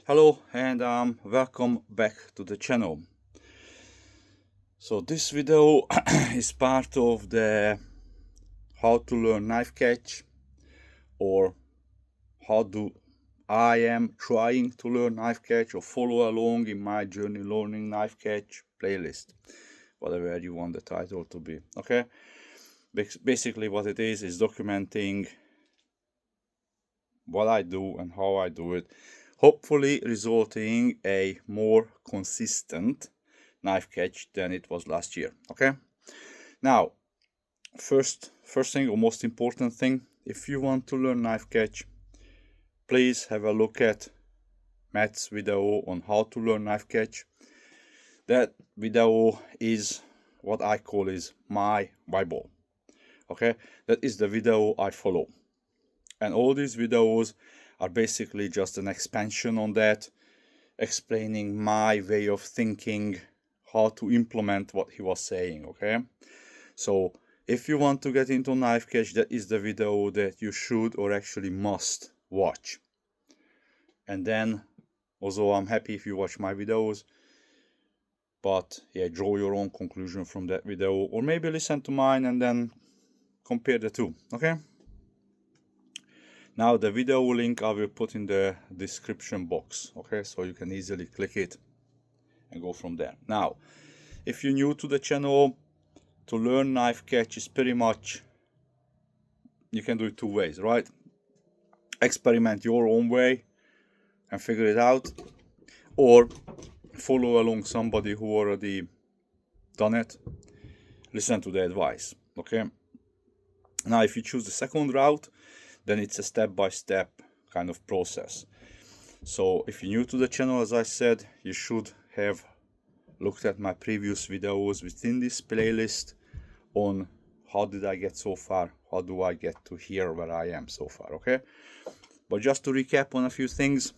Hello and welcome back to the channel. So this video is part of the how to learn knife catch, or how do I am trying to learn knife catch, or follow along in my journey learning knife catch playlist, whatever you want the title to be. Okay, basically what it is documenting what I do and how I do it, hopefully resulting a more consistent knife catch than it was last year. Okay, now first thing, or most important thing, if you want to learn knife catch, please have a look at Matt's video on how to learn knife catch. That video is what I call is my Bible. Okay, that is the video I follow, and all these videos are basically just an expansion on that, explaining my way of thinking, how to implement what he was saying. Okay, so if you want to get into knife catch, that is the video that you should, or actually must, watch. And then also I'm happy if you watch my videos, but yeah, draw your own conclusion from that video, or maybe listen to mine and then compare the two. Okay, now the video link I will put in the description box. Okay, so you can easily click it and go from there. Now if you're new to the channel, to learn knife catch is pretty much, you can do it two ways, right? Experiment your own way and figure it out, or follow along somebody who already done it, listen to the advice. Okay, now if you choose the second route, then it's a step-by-step kind of process. So if you're new to the channel, as I said, you should have looked at my previous videos within this playlist on how did I get so far, how do I get to here where I am so far. Okay, but just to recap on a few things,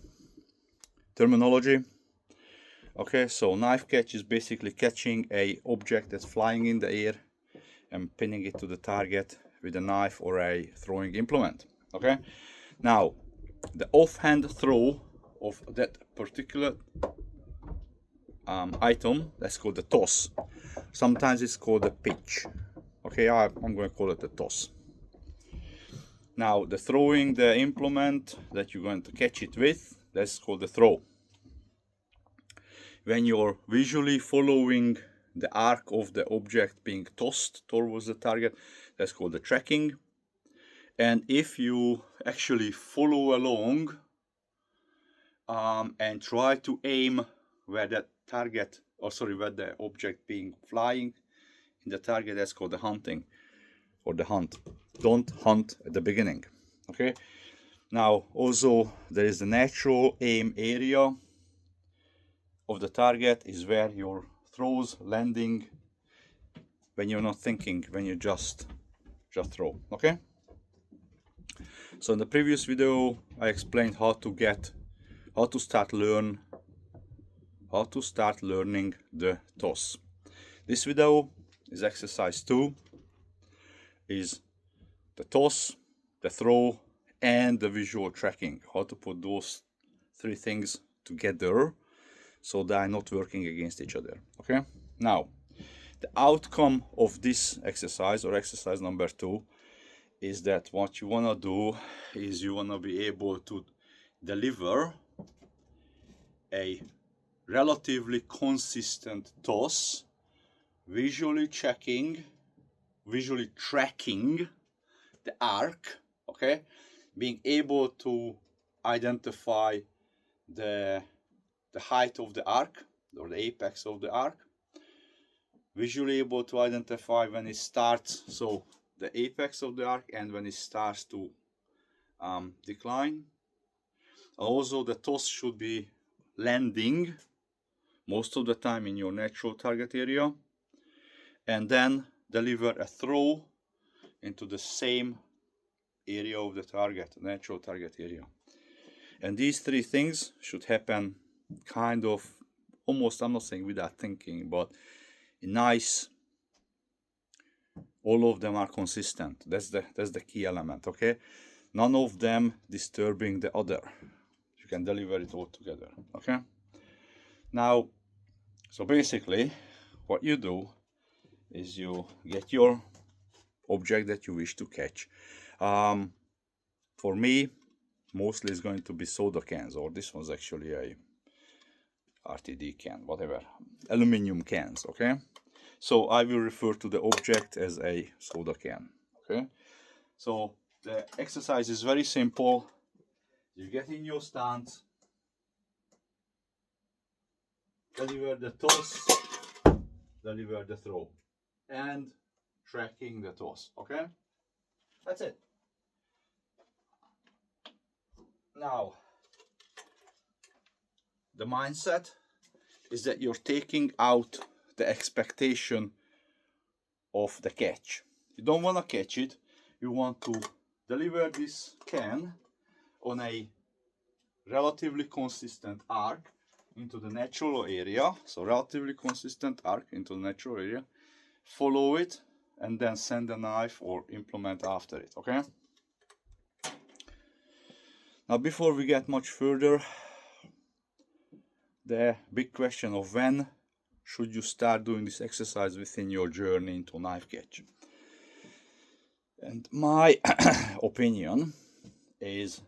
terminology. Okay, so knife catch is basically catching a object that's flying in the air and pinning it to the target with a knife or a throwing implement. Okay, now the offhand throw of that particular item, that's called the toss. Sometimes it's called the pitch. Okay, I'm going to call it the toss. Now the throwing the implement that you're going to catch it with, that's called the throw. When you're visually following the arc of the object being tossed towards the target, that's called the tracking. And if you actually follow along and try to aim where that target, where the object being flying in the target, that's called the hunting, or the hunt. Don't hunt at the beginning. Okay, now also there is the natural aim area of the target, is where your throws landing when you're not thinking, when you just throw. Okay, so in the previous video I explained how to start learning the toss. This video is exercise 2, is the toss, the throw, and the visual tracking, how to put those three things together so they are not working against each other. Okay, now the outcome of this exercise, or exercise number 2, is that what you want to do is you want to be able to deliver a relatively consistent toss, visually tracking the arc. Okay, being able to identify the height of the arc, or the apex of the arc, visually able to identify when it starts, so the apex of the arc, and when it starts to decline. Also the toss should be landing most of the time in your natural target area, and then deliver a throw into the same area of the target, natural target area. And these three things should happen kind of almost, I'm not saying without thinking, but nice, all of them are consistent. That's the key element. Okay, none of them disturbing the other. can deliver it all together. Okay. Now, so basically, what you do is you get your object that you wish to catch. For me, mostly it's going to be soda cans, or this one's actually a RTD can, whatever, aluminum cans. Okay. So I will refer to the object as a soda can. Okay. So the exercise is very simple. You get in your stance, deliver the toss, deliver the throw, and tracking the toss. Okay, that's it. Now, the mindset is that you're taking out the expectation of the catch. You don't want to catch it. You want to deliver this can on a relatively consistent arc into the natural area. So relatively consistent arc into the natural area. Follow it and then send the knife or implement after it. Okay. Now, before we get much further, the big question of when should you start doing this exercise within your journey into knife catch. And my opinion is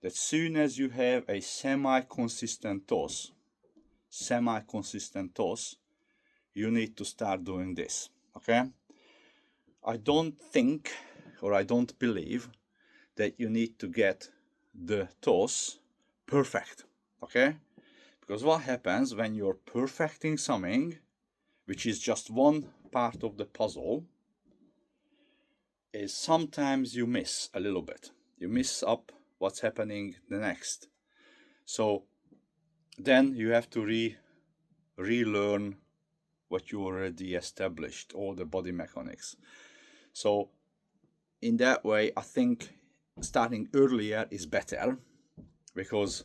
that soon as you have a semi-consistent toss, you need to start doing this. Okay. I don't think, or I don't believe, that you need to get the toss perfect. Okay. Because what happens when you're perfecting something, which is just one part of the puzzle, is sometimes you miss a little bit. You miss up what's happening the next. So then you have to relearn what you already established, all the body mechanics. So in that way, I think starting earlier is better, because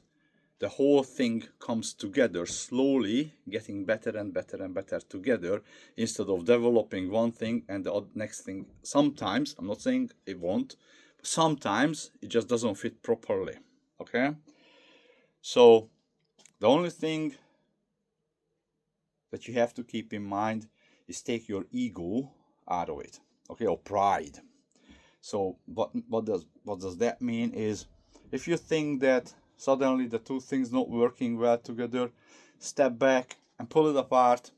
the whole thing comes together slowly, getting better and better and better together, instead of developing one thing and the next thing. Sometimes, I'm not saying it won't, but sometimes it just doesn't fit properly. Okay. So the only thing that you have to keep in mind is take your ego out of it. Okay, or pride. So what does that mean is, if you think that suddenly the two things not working well together, step back and pull it apart,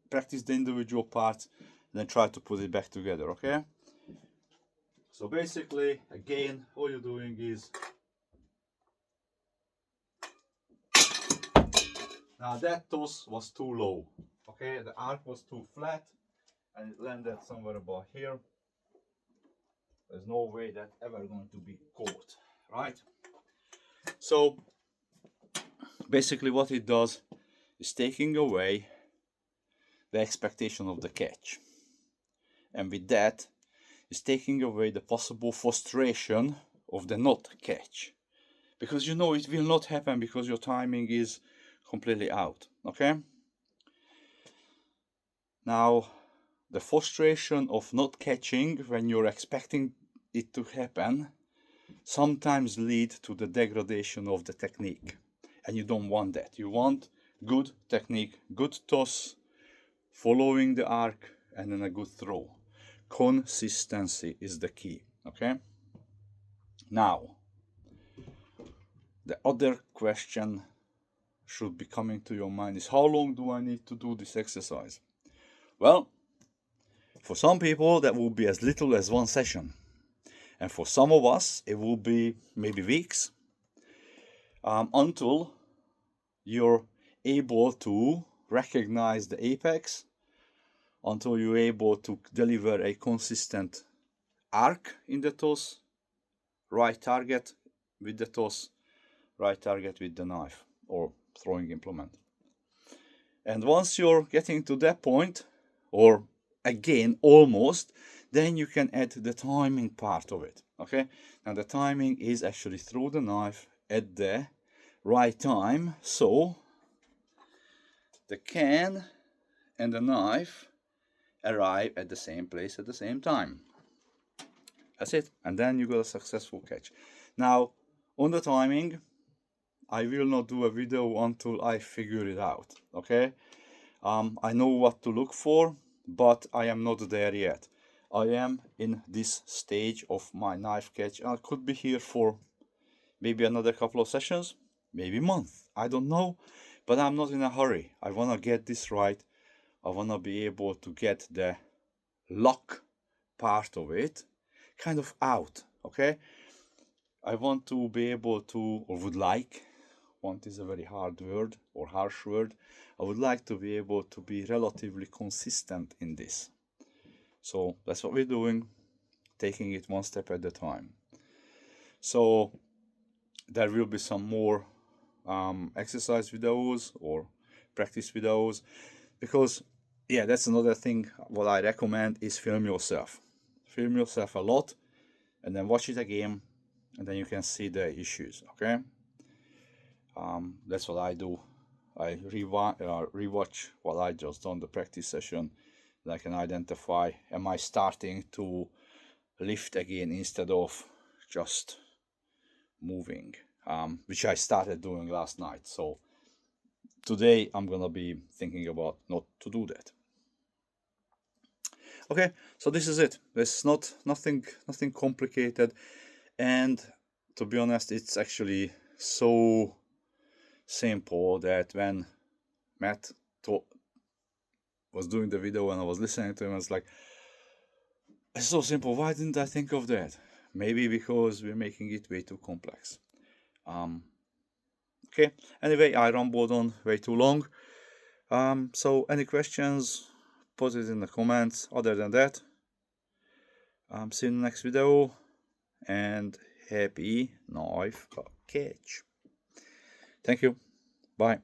practice the individual parts, and then try to put it back together. Okay. So basically, again, all you're doing is, now that toss was too low. Okay, the arc was too flat and it landed somewhere about here. There's no way that ever going to be caught, right? So basically what it does is taking away the expectation of the catch, and with that is taking away the possible frustration of the not catch, because you know it will not happen because your timing is completely out. Okay. Now, the frustration of not catching when you're expecting it to happen sometimes lead to the degradation of the technique, and you don't want that. You want good technique, good toss, following the arc, and then a good throw. Consistency is the key. Okay. Now, the other question should be coming to your mind is, how long do I need to do this exercise? Well, for some people that will be as little as one session, and for some of us it will be maybe weeks, until you're able to recognize the apex, until you're able to deliver a consistent arc in the toss, right target with the toss, right target with the knife or throwing implement. And once you're getting to that point, or again almost, then you can add the timing part of it. Okay. Now the timing is actually throw the knife at the right time, so the can and the knife arrive at the same place at the same time. That's it. And then you got a successful catch. Now, on the timing, I will not do a video until I figure it out, okay? I know what to look for, but I am not there yet. I am in this stage of my knife catch. I could be here for maybe another couple of sessions, maybe a month, I don't know, but I'm not in a hurry. I want to get this right. I want to be able to get the luck part of it kind of out, okay? I want to be able to, or would like, want is a very hard word or harsh word, I would like to be able to be relatively consistent in this. So that's what we're doing, taking it one step at a time. So there will be some more exercise videos or practice videos, because yeah, that's another thing. What I recommend is film yourself a lot, and then watch it again, and then you can see the issues, okay? That's what I do. I rewatch what I just done, the practice session, and I can identify, am I starting to lift again instead of just moving, which I started doing last night. So today I'm gonna be thinking about not to do that. Okay, so this is it. There's nothing complicated, and to be honest, it's actually so simple that when Matt was doing the video and I was listening to him, I was like, it's so simple, why didn't I think of that? Maybe because we're making it way too complex. Okay, anyway, I rambled on way too long. So any questions, put it in the comments. Other than that, see you in the next video, and happy knife catch. Thank you. Bye.